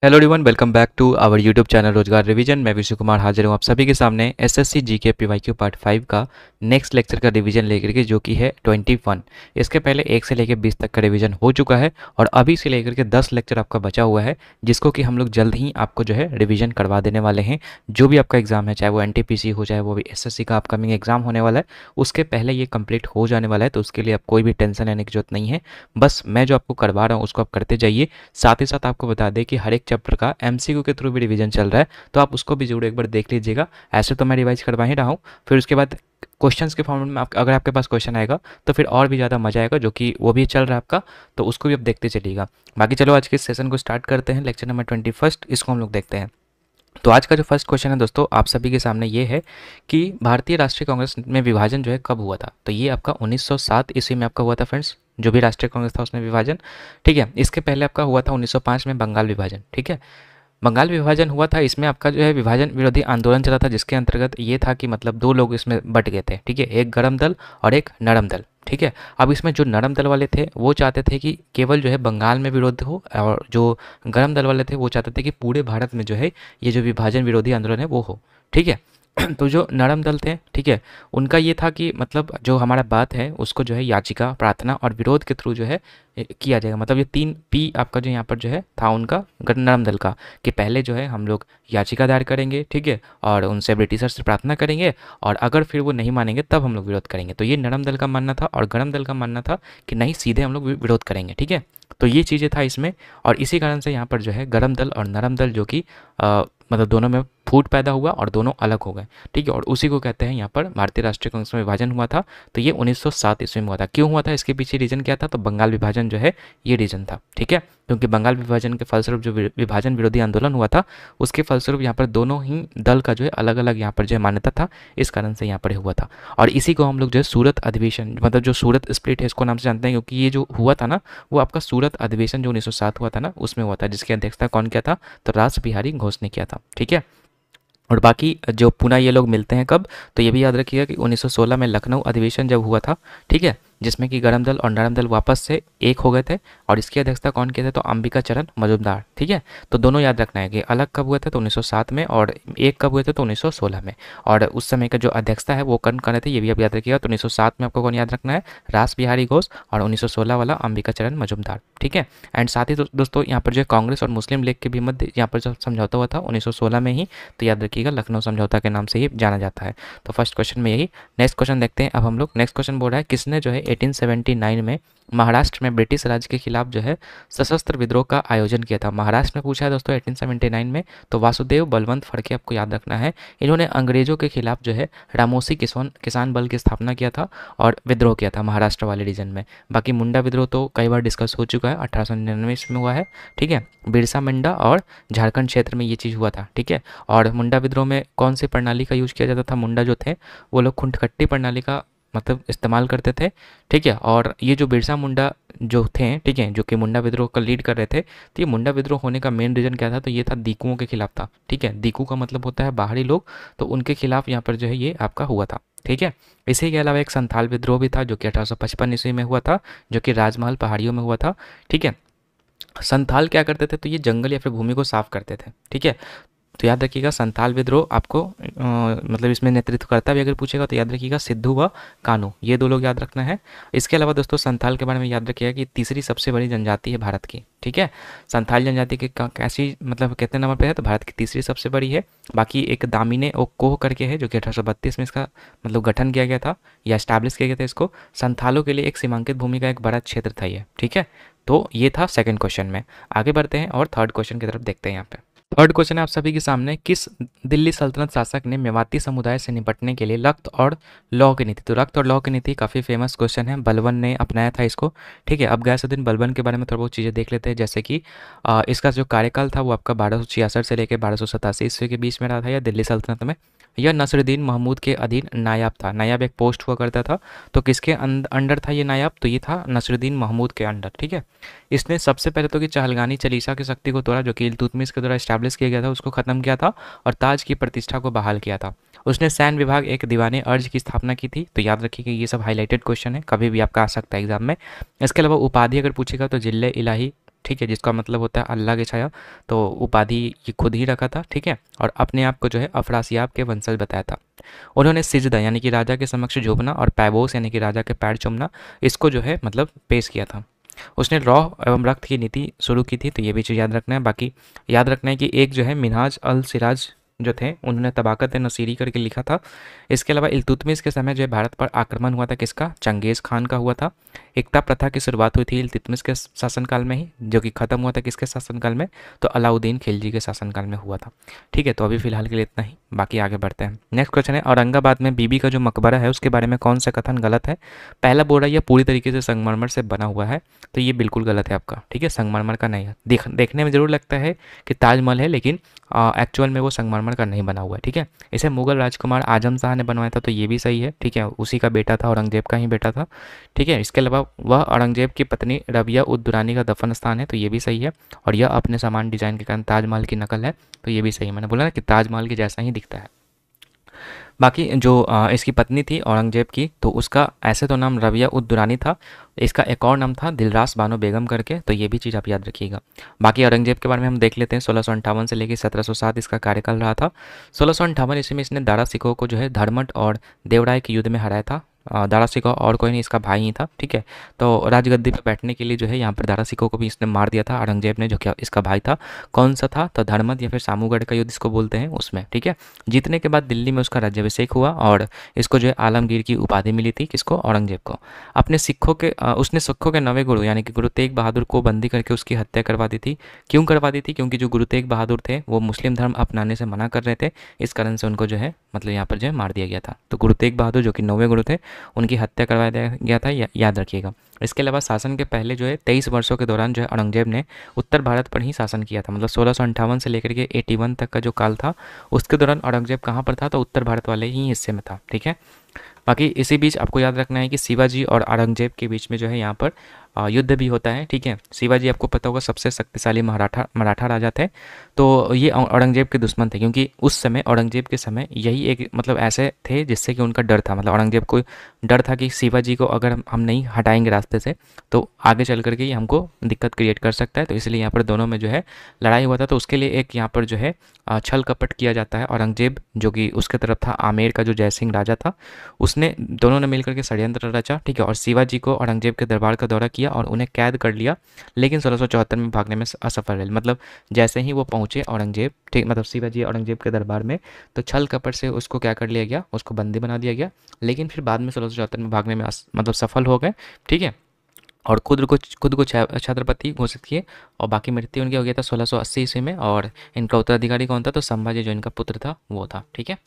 Hello everyone, welcome back to our YouTube channel Rozgar revision. मैं विशु कुमार हाजिर हूँ आप सभी के सामने एसएससी जीके पीवाईक्यू पार्ट 5 का नेक्स्ट लेक्चर का रिवीजन लेकर के, जो कि है 21। इसके पहले 1 से लेकर 20 तक का रिवीजन हो चुका है और अभी से लेकर के 10 लेक्चर आपका बचा हुआ है, जिसको कि हम लोग जल्द ही आपको जो है रिवीजन करवा देने वाले हैं। जो भी आपका एग्जाम है, चाहे वो एनटीपीसी हो, चाहे वो भी एसएससी का अपकमिंग एग्जाम होने वाला है, उसके पहले ये कंप्लीट हो जाने वाला है। तो उसके लिए आप कोई भी टेंशन लेने की जरूरत नहीं है। बस मैं जो आपको करवा रहा हूँ उसको आप करते जाइए। साथ ही साथ आपको बता दें कि हर एक चैप्टर का एमसीक्यू के थ्रू भी रिवीजन चल रहा है, तो आप उसको भी जरूर एक बार देख लीजिएगा। ऐसे तो मैं रिवाइज करवा ही रहा हूँ, फिर उसके बाद क्वेश्चंस के फॉर्मेट में अगर आपके पास क्वेश्चन आएगा तो फिर और भी ज़्यादा मजा आएगा, जो कि वो भी चल रहा है आपका, तो उसको भी आप देखते चलिएगा। बाकी चलो आज के सेशन को स्टार्ट करते हैं। लेक्चर नंबर 21 इसको हम लोग देखते हैं। तो आज का जो फर्स्ट क्वेश्चन है दोस्तों, आप सभी के सामने ये है कि भारतीय राष्ट्रीय कांग्रेस में विभाजन जो है कब हुआ था। तो ये आपका 1907 ईस्वी में आपका हुआ था फ्रेंड्स, जो भी राष्ट्रीय कांग्रेस था उसमें विभाजन। ठीक है, इसके पहले आपका हुआ था 1905 में बंगाल विभाजन। ठीक है, बंगाल विभाजन हुआ था, इसमें आपका जो है विभाजन विरोधी आंदोलन चला था, जिसके अंतर्गत ये था कि मतलब दो लोग इसमें बट गए थे। ठीक है, एक गरम दल और एक नरम दल। ठीक है, अब इसमें जो नरम दल वाले थे वो चाहते थे कि केवल जो है बंगाल में विरोध हो, और जो गरम दल वाले थे वो चाहते थे कि पूरे भारत में जो है ये जो विभाजन विरोधी आंदोलन है वो हो। ठीक है, तो जो नरम दल थे, ठीक है, उनका ये था कि मतलब जो हमारा बात है उसको जो है याचिका, प्रार्थना और विरोध के थ्रू जो है किया जाएगा। मतलब ये 3 पी आपका जो यहाँ पर जो है था उनका नरम दल का, कि पहले जो है हम लोग याचिका दायर करेंगे, ठीक है, और उनसे ब्रिटिशर से प्रार्थना करेंगे, और अगर फिर वो नहीं मानेंगे तब हम लोग विरोध करेंगे। तो ये नरम दल का मानना था, और गरम दल का मानना था कि नहीं, सीधे हम लोग विरोध करेंगे। ठीक है, तो ये चीज़ें था इसमें, और इसी कारण से यहाँ पर जो है गरम दल और नरम दल जो कि मतलब दोनों में फूट पैदा हुआ और दोनों अलग हो गए। ठीक है, और उसी को कहते हैं यहाँ पर भारतीय राष्ट्रीय कांग्रेस में विभाजन हुआ था। तो ये 1907 ईस्वी में हुआ था। क्यों हुआ था, इसके पीछे रीजन क्या था, तो बंगाल विभाजन जो है ये रीजन था। ठीक है, क्योंकि बंगाल विभाजन के फलस्वरूप जो विभाजन विरोधी आंदोलन हुआ था, उसके फलस्वरूप यहाँ पर दोनों ही दल का जो है अलग अलग यहाँ पर जो है मान्यता था, इस कारण से यहाँ पर हुआ था। और इसी को हम लोग जो है सूरत अधिवेशन, मतलब जो सूरत स्प्लिट है इसको नाम से जानते हैं, क्योंकि ये जो हुआ था ना वो आपका सूरत अधिवेशन जो 1907 हुआ था ना उसमें हुआ था, जिसकी अध्यक्षता कौन किया था, तो रास बिहारी घोष ने किया था। ठीक है, और बाकी जो पुनः ये लोग मिलते हैं कब, तो ये भी याद रखिएगा कि 1916 में लखनऊ अधिवेशन जब हुआ था, ठीक है, जिसमें कि गरम दल और नरम दल वापस से एक हो गए थे, और इसकी अध्यक्षता कौन किए थे, तो अंबिका चरण मजूमदार। ठीक है, तो दोनों याद रखना है कि अलग कब हुए थे, तो 1907 में, और एक कब हुए थे, तो 1916 में। और उस समय का जो अध्यक्षता है वो कौन कर रहे थे, ये भी आप याद रखिएगा। तो 1907 में आपको कौन याद रखना है, रास बिहारी घोष, और 1916 वाला अंबिका चरण मजूमदार। ठीक है, एंड साथ ही दोस्तों यहाँ पर जो है कांग्रेस और मुस्लिम लीग के भी मध्य यहाँ पर जो समझौता हुआ था 1916 में ही, तो याद रखिएगा लखनऊ समझौता के नाम से ही जाना जाता है। तो फर्स्ट क्वेश्चन में यही। नेक्स्ट क्वेश्चन देखते हैं अब हम लोग। नेक्स्ट क्वेश्चन बोल रहा है, किसने जो है 1879 में महाराष्ट्र में ब्रिटिश राज के खिलाफ जो है सशस्त्र विद्रोह का आयोजन किया था। महाराष्ट्र में पूछा है दोस्तों 1879 में, तो वासुदेव बलवंत फड़के आपको याद रखना है। इन्होंने अंग्रेजों के खिलाफ जो है रामोसी किसान बल की स्थापना किया था और विद्रोह किया था महाराष्ट्र वाले रीजन में। बाकी मुंडा विद्रोह तो कई बार डिस्कस हो चुका है, 1899 में हुआ है। ठीक है, बिरसा मुंडा और झारखंड क्षेत्र में ये चीज़ हुआ था। ठीक है, और मुंडा विद्रोह में कौन सी प्रणाली का यूज किया जाता था, मुंडा जो थे वो लोग खुंटखट्टी प्रणाली का मतलब इस्तेमाल करते थे। ठीक है, और ये जो बिरसा मुंडा जो थे, ठीक है, जो कि मुंडा विद्रोह का लीड कर रहे थे, तो ये मुंडा विद्रोह होने का मेन रीजन क्या था, तो ये था दीकुओं के खिलाफ था। ठीक है, दीकू का मतलब होता है बाहरी लोग, तो उनके खिलाफ यहाँ पर जो है ये आपका हुआ था। ठीक है, इसी के अलावा एक संथाल विद्रोह भी था, जो कि 1855 ईस्वी में हुआ था, जो कि राजमहल पहाड़ियों में हुआ था। ठीक है, संथाल क्या करते थे, तो ये जंगल या फिर भूमि को साफ करते थे। ठीक है, तो याद रखिएगा संथाल विद्रोह आपको मतलब इसमें नेतृत्व करता भी अगर पूछेगा तो याद रखिएगा सिद्धू व कानू, ये दो लोग याद रखना है। इसके अलावा दोस्तों संथाल के बारे में याद रखिएगा कि तीसरी सबसे बड़ी जनजाति है भारत की। ठीक है, संथाल जनजाति के कैसी मतलब कितने नंबर पे है, तो भारत की तीसरी सबसे बड़ी है। बाकी एक दामिने ओकोह करके है, जो कि 1832 में इसका मतलब गठन किया गया था या स्टैब्लिश किया गया था इसको। संथालों के लिए एक सीमांकित भूमि का एक बड़ा क्षेत्र था ये। ठीक है, तो ये था सेकंड क्वेश्चन में। आगे बढ़ते हैं और थर्ड क्वेश्चन की तरफ देखते हैं। यहाँ पे थर्ड क्वेश्चन है आप सभी के सामने, किस दिल्ली सल्तनत शासक ने मेवाती समुदाय से निपटने के लिए रक्त और लौ की नीति, तो रक्त और लौ की नीति काफ़ी फेमस क्वेश्चन है, बलबन ने अपनाया था इसको। ठीक है, अब गयासुद्दीन बलबन के बारे में थोड़ा बहुत चीज़ें देख लेते हैं, जैसे कि इसका जो कार्यकाल था वो आपका 1266 से लेकर 1287 ईस्वी के बीच में रहा था यह दिल्ली सल्तनत में। यह नसरुद्दीन महमूद के अधीन नायाब था। नायाब एक पोस्ट हुआ करता था, तो किसके अंडर था ये नायाब, तो ये था नसरुद्दीन महमूद के अंडर। ठीक है, इसने सबसे पहले तो कि चहलगानी चालीसा की शक्ति को तोड़ा, जो कि इल्तुतमिश के द्वारा एस्टैब्लिश किया गया था, उसको खत्म किया था और ताज की प्रतिष्ठा को बहाल किया था। उसने सैन्य विभाग एक दीवाने अर्ज की स्थापना की थी। तो याद रखिए कि ये सब हाईलाइटेड क्वेश्चन है, कभी भी आपका आ सकता है एग्जाम में। इसके अलावा उपाधि अगर पूछेगा तो जिले इलाही ठीक है, जिसका मतलब होता है अल्लाह की छाया। तो उपाधि ये खुद ही रखा था, ठीक है, और अपने आप को जो है अफरासियाब के वंशज बताया था। उन्होंने सिजदा यानी कि राजा के समक्ष झुकना और पैबोस यानी कि राजा के पैर चूमना, इसको जो है मतलब पेश किया था। उसने रॉ एवं रक्त की नीति शुरू की थी, तो ये भी चीज़ याद रखना है। बाकी याद रखना है कि एक जो है मिनहाज अल सिराज जो थे, उन्होंने तबाकत नसीरी करके लिखा था। इसके अलावा इल्तुतमिश के समय जो है भारत पर आक्रमण हुआ था, किसका? चंगेज़ खान का हुआ था। एकता प्रथा की शुरुआत हुई थी इल्तुतमिश के शासनकाल में ही, जो कि ख़त्म हुआ था किसके शासनकाल में? तो अलाउद्दीन खिलजी के शासनकाल में हुआ था। ठीक है, तो अभी फिलहाल के लिए इतना ही, बाकी आगे बढ़ते हैं। नेक्स्ट क्वेश्चन है, औरंगाबाद में बीबी का जो मकबरा है उसके बारे में कौन सा कथन गलत है? पहला बोल रहा है यह पूरी तरीके से संगमरमर से बना हुआ है, तो ये बिल्कुल गलत है आपका। ठीक है, संगमरमर का नहीं है। देखने में ज़रूर लगता है कि ताजमहल है, लेकिन एक्चुअल में वो संगमरमर का नहीं बना हुआ है। ठीक है, इसे मुगल राजकुमार आजम शाह ने बनवाया था, तो ये भी सही है। ठीक है, उसी का बेटा था, औरंगजेब का ही बेटा था। ठीक है, इसके अलावा वह औरंगजेब की पत्नी रबिया उद दुरानी का दफन स्थान है, तो ये भी सही है। और यह अपने समान डिजाइन के कारण ताजमहल की नकल है, तो ये भी सही है। मैंने बोला ना कि ताजमहल के जैसा ही दिखता है। बाकी जो इसकी पत्नी थी औरंगजेब की, तो उसका ऐसे तो नाम रबिया उद दुरानी था, इसका एक और नाम था दिलरास बानो बेगम करके, तो ये भी चीज़ आप याद रखिएगा। बाकी औरंगजेब के बारे में हम देख लेते हैं। 1658 से लेकर 1707 इसका कार्यकाल रहा था। 1658 ईस्वी में इसने दारा सिकोह को जो है धर्मट और देवराय के युद्ध में हराया था। दारा सिकोह और कोई नहीं, इसका भाई ही था। ठीक है, तो राजगद्दी पर बैठने के लिए जो है यहाँ पर दारा सिकोह को भी इसने मार दिया था औरंगजेब ने, जो कि इसका भाई था। कौन सा था? तो धर्मत या फिर सामूगढ़ का युद्ध इसको बोलते हैं, उसमें। ठीक है, जीतने के बाद दिल्ली में उसका राज्याभिषेक हुआ और इसको जो है आलमगीर की उपाधि मिली थी, किसको? औरंगजेब को। अपने उसने सिखों के नवे गुरु यानी कि गुरु तेग बहादुर को बंदी करके उसकी हत्या करवा दी थी। क्यों करवा दी थी? क्योंकि जो गुरु तेग बहादुर थे वो मुस्लिम धर्म अपनाने से मना कर रहे थे, इस कारण से उनको जो है मतलब यहाँ पर जो है मार दिया गया था। तो गुरु तेग बहादुर जो कि 9वें गुरु थे, उनकी हत्या करवा दिया गया था, याद रखिएगा। इसके अलावा शासन के पहले जो है 23 वर्षों के दौरान जो है औरंगजेब ने उत्तर भारत पर ही शासन किया था। मतलब 1658 से लेकर के 81 तक का जो काल था, उसके दौरान औरंगजेब कहाँ पर था? तो उत्तर भारत वाले ही हिस्से में था। ठीक है, बाकी इसी बीच आपको याद रखना है कि शिवाजी और औरंगजेब के बीच में जो है यहाँ पर युद्ध भी होता है। ठीक है, शिवाजी आपको पता होगा सबसे शक्तिशाली मराठा राजा थे, तो ये औरंगजेब के दुश्मन थे, क्योंकि उस समय औरंगजेब के समय यही एक मतलब ऐसे थे जिससे कि उनका डर था। मतलब औरंगजेब को डर था कि शिवाजी को अगर हम नहीं हटाएंगे रास्ते से, तो आगे चल करके ये हमको दिक्कत क्रिएट कर सकता है। तो इसलिए यहाँ पर दोनों में जो है लड़ाई हुआ था। तो उसके लिए एक यहाँ पर जो है छल कपट किया जाता है। औरंगजेब जो कि उसके तरफ था, आमेर का जो जयसिंह राजा था, उसने दोनों ने मिलकर के षड्यंत्र रचा। ठीक है, और शिवाजी को औरंगजेब के दरबार का दौरा किया और उन्हें कैद कर लिया, लेकिन 1674 में भागने में असफल रहे। मतलब जैसे ही वो पहुंचे औरंगजेब, ठीक मतलब शिवाजी औरंगजेब के दरबार में, तो छल कपट से उसको क्या कर लिया गया? उसको बंदी बना दिया गया, लेकिन फिर बाद में 1674 में भागने में मतलब सफल हो गए। ठीक है, और खुद को छत्रपति घोषित किए, और बाकी मृत्यु उनकी हो गया था 1680 ईस्वी में। और इनका उत्तराधिकारी कौन था? तो संभाजी जो इनका पुत्र था वो था। ठीक है,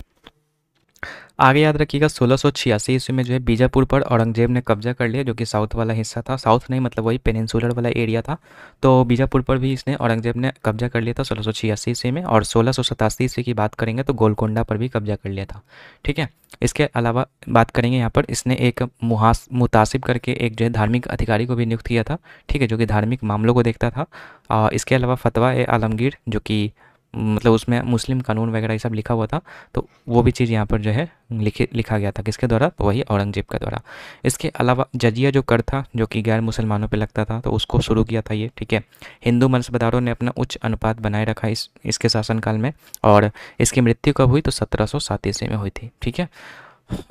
आगे याद रखिएगा 1686 ईस्वी में जो है बीजापुर पर औरंगजेब ने कब्जा कर लिया, जो कि साउथ वाला हिस्सा था। साउथ नहीं मतलब वही पेनिनसुलर वाला एरिया था। तो बीजापुर पर भी इसने औरंगजेब ने कब्जा कर लिया था 1686 ईस्वी में। और 1687 ईस्वी की बात करेंगे तो गोलकोंडा पर भी कब्जा कर लिया था। ठीक है, इसके अलावा बात करेंगे यहाँ पर इसने एक मुतासिब करके एक जो है धार्मिक अधिकारी को भी नियुक्त किया था। ठीक है, जो कि धार्मिक मामलों को देखता था। इसके अलावा फतवा ए आलमगीर, जो कि मतलब उसमें मुस्लिम कानून वगैरह ये सब लिखा हुआ था, तो वो भी चीज़ यहाँ पर जो है लिखा गया था, किसके द्वारा? तो वही औरंगजेब का द्वारा। इसके अलावा जजिया जो कर था, जो कि गैर मुसलमानों पे लगता था, तो उसको शुरू किया था ये। ठीक है, हिंदू मनसबदारों ने अपना उच्च अनुपात बनाए रखा इसके शासनकाल में। और इसकी मृत्यु कब हुई? तो 1707 ईस्वी में हुई थी। ठीक है,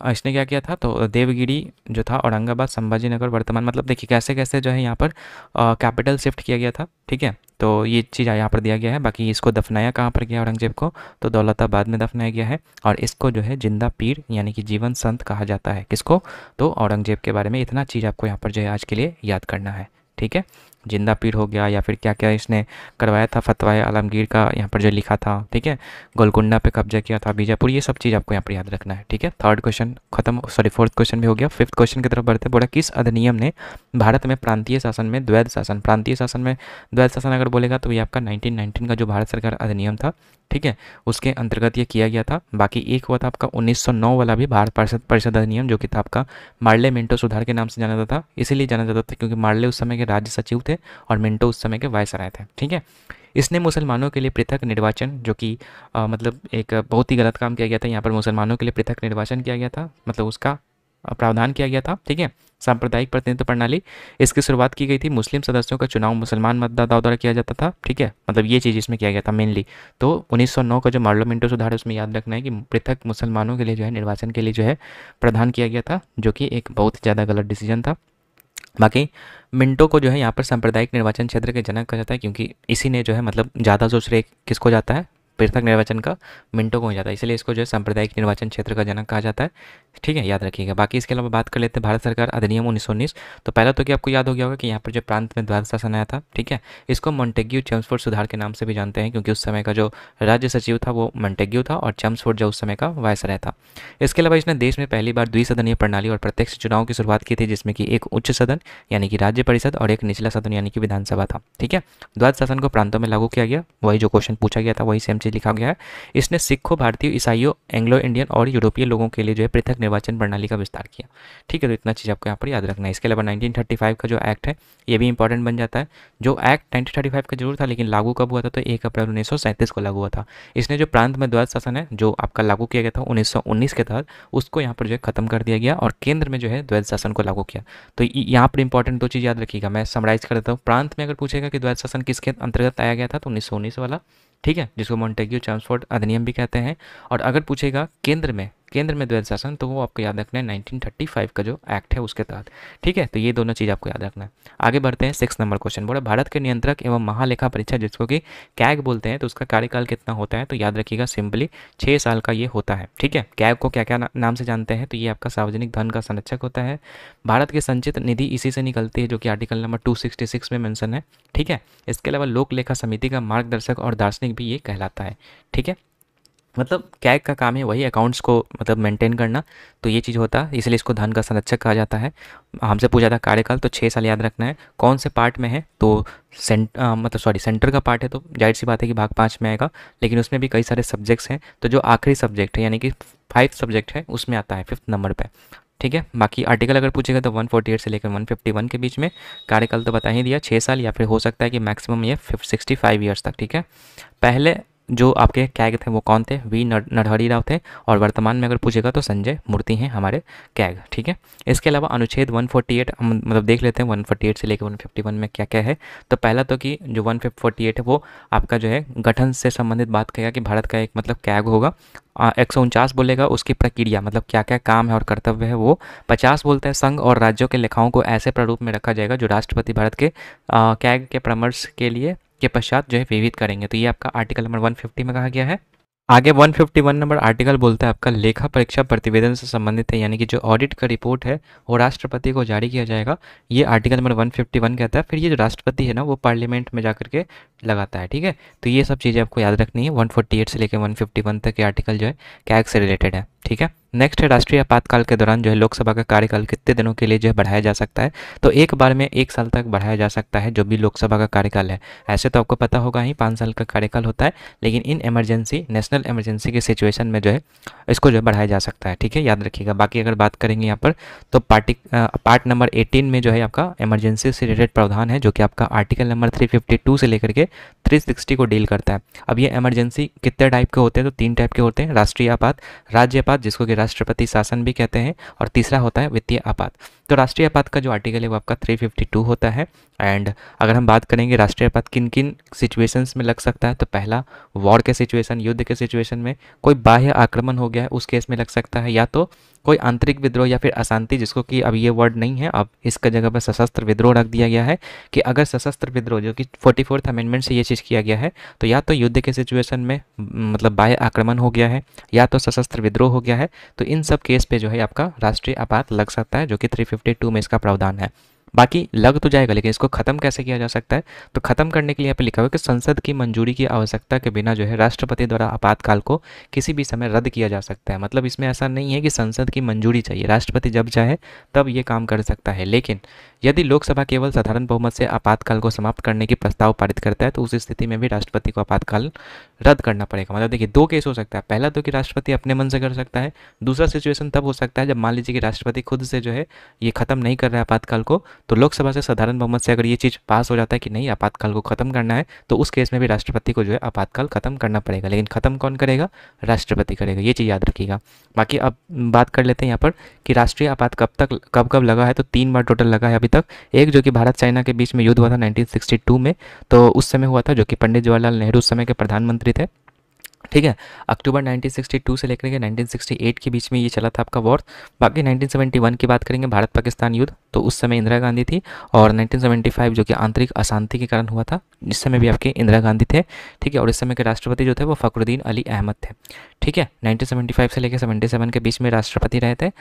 इसने क्या किया था? तो देवगिरी जो था औरंगाबाद संभाजी नगर वर्तमान, मतलब देखिए कैसे कैसे जो है यहाँ पर कैपिटल शिफ्ट किया गया था। ठीक है, तो ये चीज़ यहाँ पर दिया गया है। बाकी इसको दफनाया कहाँ पर गया औरंगजेब को? तो दौलताबाद में दफनाया गया है। और इसको जो है जिंदा पीर यानी कि जीवन संत कहा जाता है, किसको? तो औरंगजेब के बारे में इतना चीज़ आपको यहाँ पर जो है आज के लिए याद करना है। ठीक है, जिंदा पीर हो गया, या फिर क्या क्या इसने करवाया था, फतवाए आलमगीर का यहाँ पर जो लिखा था। ठीक है, गोलकुंडा पे कब्जा किया था, बीजापुर, ये सब चीज़ आपको यहाँ पर याद रखना है। ठीक है, थर्ड क्वेश्चन खत्म, सॉरी फोर्थ क्वेश्चन भी हो गया। फिफ्थ क्वेश्चन की तरफ बढ़ते। बोला किस अधिनियम ने भारत में प्रांतीय शासन में द्वैध शासन, प्रांतीय शासन में द्वैध शासन अगर बोलेगा तो ये आपका 1919 का जो भारत सरकार अधिनियम था, ठीक है, उसके अंतर्गत ये किया गया था। बाकी एक हुआ था आपका 1909 वाला भी भारत परिषद अधिनियम, जो कि था आपका मार्ले मिंटो सुधार के नाम से जाना जाता था। इसीलिए जाना जाता था क्योंकि मार्ले उस समय के राज्य सचिव थे और मिंटो उस समय के वायसराय थे। ठीक है, इसने मुसलमानों के लिए पृथक निर्वाचन, जो कि मतलब एक बहुत ही गलत काम किया गया था। यहाँ पर मुसलमानों के लिए पृथक निर्वाचन किया गया था, मतलब उसका प्रावधान किया गया था, ठीक है। सांप्रदायिक प्रतिनिधित्व प्रणाली, इसकी शुरुआत की गई थी। मुस्लिम सदस्यों का चुनाव मुसलमान मतदाताओं द्वारा किया जाता था, ठीक है, मतलब ये चीज़ इसमें किया गया था मेनली। तो 1909 का जो मार्लोमेंटो सुधार है उसमें याद रखना है कि पृथक मुसलमानों के लिए जो है निर्वाचन के लिए जो है प्रावधान किया गया था, जो कि एक बहुत ही ज़्यादा गलत डिसीजन था। बाकी मिंटो को जो है यहाँ पर सांप्रदायिक निर्वाचन क्षेत्र के जनक कहा जाता है, क्योंकि इसी ने जो है मतलब ज़्यादा जो श्रेय किसको जाता है, पृथक निर्वाचन का मिंटो को हो जाता है, इसलिए इसको जो है सांप्रदायिक निर्वाचन क्षेत्र का जनक कहा जाता है, ठीक है, याद रखिएगा। बाकी इसके अलावा बात कर लेते हैं भारत सरकार अधिनियम 1919। तो पहला तो कि आपको याद हो गया होगा कि यहाँ पर जो प्रांत में द्वार शासन आया था, ठीक है, इसको मॉन्टेग्यू चेम्सफोर्ड सुधार के नाम से भी जानते हैं, क्योंकि उस समय का जो राज्य सचिव था वो मॉन्टेग्यू था और चेम्सफोर्ड जो उस समय का वायसराय था। इसके अलावा इसने देश में पहली बार द्विसदनीय प्रणाली और प्रत्यक्ष चुनाव की शुरुआत की थी, जिसमें कि एक उच्च सदन यानी कि राज्य परिषद और एक निचला सदन यानी कि विधानसभा था, ठीक है। द्वैध शासन को प्रांतों में लागू किया गया, वही जो क्वेश्चन पूछा गया था वही सेम चीज लिखा गया है। इसने सिखों, भारतीय, ईसाइयों, एंग्लो इंडियन और यूरोपीय लोगों के लिए जो है पृथक निर्वाचन प्रणाली का विस्तार किया, ठीक है। तो इतना चीज़ आपको यहाँ पर याद रखना है। इसके अलावा 1935 का जो एक्ट है ये भी इंपॉर्टेंट बन जाता है। जो एक्ट 1935 का जरूर था, लेकिन लागू कब हुआ था, तो 1 अप्रैल 1937 को लागू हुआ था। इसने जो प्रांत में द्वैध शासन है जो आपका लागू किया गया था 1919 के तहत, उसको यहाँ पर जो है खत्म कर दिया गया और केंद्र में जो है द्वैध शासन को लागू किया। तो यहाँ पर इंपॉर्टेंट दो चीज़ याद रखिएगा, मैं समराइज कर देता हूँ। प्रांत में अगर पूछेगा कि द्वैध शासन किसके अंतर्गत आया गया था, तो 1919 वाला, ठीक है, जिसको मॉन्टेग्यू चेम्सफोर्ड अधिनियम भी कहते हैं। और अगर पूछेगा केंद्र में द्वैध शासन, तो वो आपको याद रखना है 1935 का जो एक्ट है उसके तहत, ठीक है। तो ये दोनों चीज़ आपको याद रखना है। आगे बढ़ते हैं 6 नंबर क्वेश्चन। बोला भारत के नियंत्रक एवं महालेखा परीक्षक जिसको कि कैग बोलते हैं, तो उसका कार्यकाल कितना होता है, तो याद रखिएगा सिंपली 6 साल का ये होता है, ठीक है। कैग को क्या क्या नाम से जानते हैं, तो ये आपका सार्वजनिक धन का संरक्षक होता है। भारत की संचित निधि इसी से निकलती है, जो कि आर्टिकल नंबर 266 में मेंशन है, ठीक है। इसके अलावा लोक लेखा समिति का मार्गदर्शक और दार्शनिक भी ये कहलाता है, ठीक है। मतलब कैग का काम है वही अकाउंट्स को मतलब मेंटेन करना, तो ये चीज़ होता है, इसलिए इसको धन का संरक्षक कहा जाता है। हमसे पूछा था कार्यकाल, तो 6 साल याद रखना है। कौन से पार्ट में है, तो सेंटर का पार्ट है, तो जाहिर सी बात है कि भाग 5 में आएगा, लेकिन उसमें भी कई सारे सब्जेक्ट्स हैं, तो जो आखिरी सब्जेक्ट है यानी कि 5 सब्जेक्ट है उसमें आता है 5th नंबर पर, ठीक है। बाकी आर्टिकल अगर पूछेगा तो 148 से लेकर 151 के बीच में। कार्यकाल तो बता ही दिया 6 साल, या फिर हो सकता है कि मैक्सिमम ये 65 ईयर्स तक, ठीक है। पहले जो आपके कैग थे वो कौन थे, वी नरहरि राव थे, और वर्तमान में अगर पूछेगा तो संजय मूर्ति हैं हमारे कैग, ठीक है। इसके अलावा अनुच्छेद 148 हम मतलब देख लेते हैं 148 से लेकर 151 में क्या क्या है। तो पहला तो कि जो 148 है वो आपका जो है गठन से संबंधित बात करेगा कि भारत का एक मतलब कैग होगा। 149 बोलेगा उसकी प्रक्रिया मतलब क्या क्या काम है और कर्तव्य है वो। 50 बोलता है संघ और राज्यों के लेखाओं को ऐसे प्रारूप में रखा जाएगा जो राष्ट्रपति भारत के कैग के परामर्श के लिए के पश्चात जो है विविध करेंगे। तो ये आपका आर्टिकल नंबर 150 में कहा गया है। आगे 151 नंबर आर्टिकल बोलता है आपका लेखा परीक्षा प्रतिवेदन से संबंधित है, यानी कि जो ऑडिट का रिपोर्ट है वो राष्ट्रपति को जारी किया जाएगा, ये आर्टिकल नंबर 151 कहता है। फिर ये जो राष्ट्रपति है ना वो पार्लियामेंट में जाकर के लगाता है, ठीक है। तो ये सब चीज़ें आपको याद रखनी है। 148 से लेकर 151 तक के आर्टिकल जो है कैग से रिलेटेड है, ठीक है। नेक्स्ट है राष्ट्रीय आपातकाल के दौरान जो है लोकसभा का कार्यकाल कितने दिनों के लिए जो है बढ़ाया जा सकता है, तो एक बार में 1 साल तक बढ़ाया जा सकता है जो भी लोकसभा का कार्यकाल है। ऐसे तो आपको पता होगा ही 5 साल का कार्यकाल होता है, लेकिन इन इमरजेंसी नेशनल इमरजेंसी के सिचुएशन में जो है इसको जो है बढ़ाया जा सकता है, ठीक है, याद रखिएगा। बाकी अगर बात करेंगे यहाँ पर तो पार्ट नंबर 18 में जो है आपका इमरजेंसी से रिलेटेड प्रावधान है, जो कि आपका आर्टिकल नंबर 352 से लेकर के 360 को डील करता है। अब ये इमरजेंसी कितने टाइप के होते हैं, तो 3 टाइप के होते हैं, राष्ट्रीय आपात, राज्य आपात जिसको कि राष्ट्रपति शासन भी कहते हैं, और तीसरा होता है वित्तीय आपात। तो राष्ट्रीय आपात का जो आर्टिकल है वो आपका 352 होता है। एंड अगर हम बात करेंगे राष्ट्रीय आपात किन किन सिचुएशंस में लग सकता है, तो पहला वॉर के सिचुएशन, युद्ध के सिचुएशन में, कोई बाह्य आक्रमण हो गया है उस केस में लग सकता है, या तो कोई आंतरिक विद्रोह या फिर अशांति, जिसको कि अब ये वर्ड नहीं है, अब इसका जगह पर सशस्त्र विद्रोह रख दिया गया है कि अगर सशस्त्र विद्रोह जो कि 44th अमेंडमेंट से ये चीज़ किया गया है, तो या तो युद्ध के सिचुएशन में मतलब बाह्य आक्रमण हो गया है या तो सशस्त्र विद्रोह हो गया है, तो इन सब केस पे जो है आपका राष्ट्रीय आपात लग सकता है, जो कि 352 में इसका प्रावधान है। बाकी लग तो जाएगा, लेकिन इसको खत्म कैसे किया जा सकता है, तो खत्म करने के लिए यहाँ पे लिखा हुआ है कि संसद की मंजूरी की आवश्यकता के बिना जो है राष्ट्रपति द्वारा आपातकाल को किसी भी समय रद्द किया जा सकता है। मतलब इसमें ऐसा नहीं है कि संसद की मंजूरी चाहिए, राष्ट्रपति जब चाहे तब ये काम कर सकता है। लेकिन यदि लोकसभा केवल साधारण बहुमत से आपातकाल को समाप्त करने की प्रस्ताव पारित करता है, तो उस स्थिति में भी राष्ट्रपति को आपातकाल रद्द करना पड़ेगा। मतलब देखिए 2 केस हो सकता है, पहला तो कि राष्ट्रपति अपने मन से कर सकता है, दूसरा सिचुएशन तब हो सकता है जब मान लीजिए कि राष्ट्रपति खुद से जो है ये खत्म नहीं कर रहा है आपातकाल को, तो लोकसभा से साधारण बहुमत से अगर ये चीज़ पास हो जाता है कि नहीं आपातकाल को ख़त्म करना है, तो उस केस में भी राष्ट्रपति को जो है आपातकाल ख़त्म करना पड़ेगा, लेकिन ख़त्म कौन करेगा? राष्ट्रपति करेगा, ये चीज़ याद रखिएगा। बाकी अब बात कर लेते हैं यहाँ पर कि राष्ट्रीय आपात कब कब लगा है, तो 3 बार टोटल लगा है अभी तक। एक जो कि भारत चाइना के बीच में युद्ध हुआ था 1962 में, तो उस समय हुआ था, जो कि पंडित जवाहरलाल नेहरू उस समय के प्रधानमंत्री थे, ठीक है। अक्टूबर 1962 से लेकर के 1968 के बीच में ये चला था आपका वॉर। बाकी 1971 की बात करेंगे, भारत पाकिस्तान युद्ध, तो उस समय इंदिरा गांधी थी। और 1975 जो कि आंतरिक अशांति के कारण हुआ था, इस समय भी आपके इंदिरा गांधी थे, ठीक है। और इस समय के राष्ट्रपति जो थे वो फ़खरुद्दीन अली अहमद थे, ठीक है। 1975 से लेकर 77 के बीच में राष्ट्रपति रहे थे।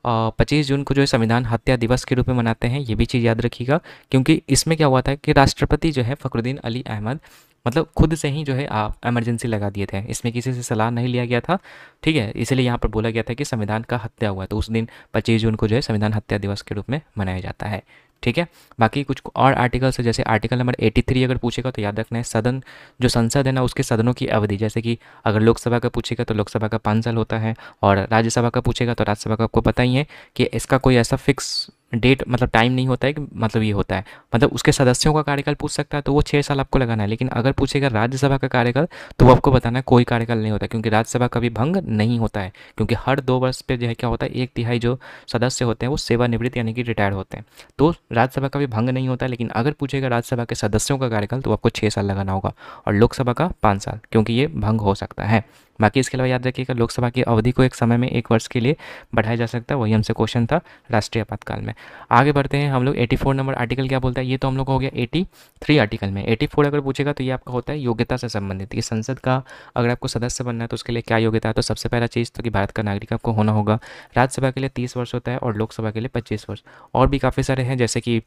और 25 जून को जो है संविधान हत्या दिवस के रूप में मनाते हैं, ये भी चीज़ याद रखिएगा, क्योंकि इसमें क्या हुआ था कि राष्ट्रपति जो है फ़खरुद्दीन अली अहमद मतलब खुद से ही जो है इमरजेंसी लगा दिए थे, इसमें किसी से सलाह नहीं लिया गया था, ठीक है। इसलिए यहाँ पर बोला गया था कि संविधान का हत्या हुआ है, तो उस दिन 25 जून को जो है संविधान हत्या दिवस के रूप में मनाया जाता है, ठीक है। बाकी कुछ और आर्टिकल्स है, जैसे आर्टिकल नंबर 83 अगर पूछेगा तो याद रखना है सदन, जो संसद है ना उसके सदनों की अवधि, जैसे कि अगर लोकसभा का पूछेगा तो लोकसभा का 5 साल होता है, और राज्यसभा का पूछेगा तो राज्यसभा का आपको पता ही है कि इसका कोई ऐसा फिक्स डेट मतलब टाइम नहीं होता है कि मतलब ये होता है, मतलब उसके सदस्यों का कार्यकाल पूछ सकता है तो वो 6 साल आपको लगाना है। लेकिन अगर पूछेगा राज्यसभा का कार्यकाल तो वो आपको बताना है कोई कार्यकाल नहीं होता, क्योंकि राज्यसभा कभी भंग नहीं होता है, क्योंकि हर 2 वर्ष पे जो है क्या होता है 1/3 जो सदस्य होते हैं वो सेवानिवृत्त यानी कि रिटायर्ड होते हैं, तो राज्यसभा का भी भंग नहीं होता है। लेकिन अगर पूछेगा राज्यसभा के सदस्यों का कार्यकाल तो आपको 6 साल लगाना होगा, और लोकसभा का 5 साल, क्योंकि ये भंग हो सकता है। बाकी इसके अलावा याद रखिएगा लोकसभा की अवधि को एक समय में 1 वर्ष के लिए बढ़ाया जा सकता है, वही हमसे क्वेश्चन था राष्ट्रीय आपातकाल में। आगे बढ़ते हैं हम लोग, 84 नंबर आर्टिकल क्या बोलता है, ये तो हम लोग हो गया 83 आर्टिकल में। 84 अगर पूछेगा तो ये आपका होता है योग्यता से संबंधित, कि संसद का अगर आपको सदस्य बनना है तो उसके लिए क्या योग्यता है, तो सबसे पहला चीज़ तो कि भारत का नागरिक आपको होना होगा। राज्यसभा के लिए 30 वर्ष होता है और लोकसभा के लिए 25 वर्ष। और भी काफ़ी सारे हैं, जैसे कि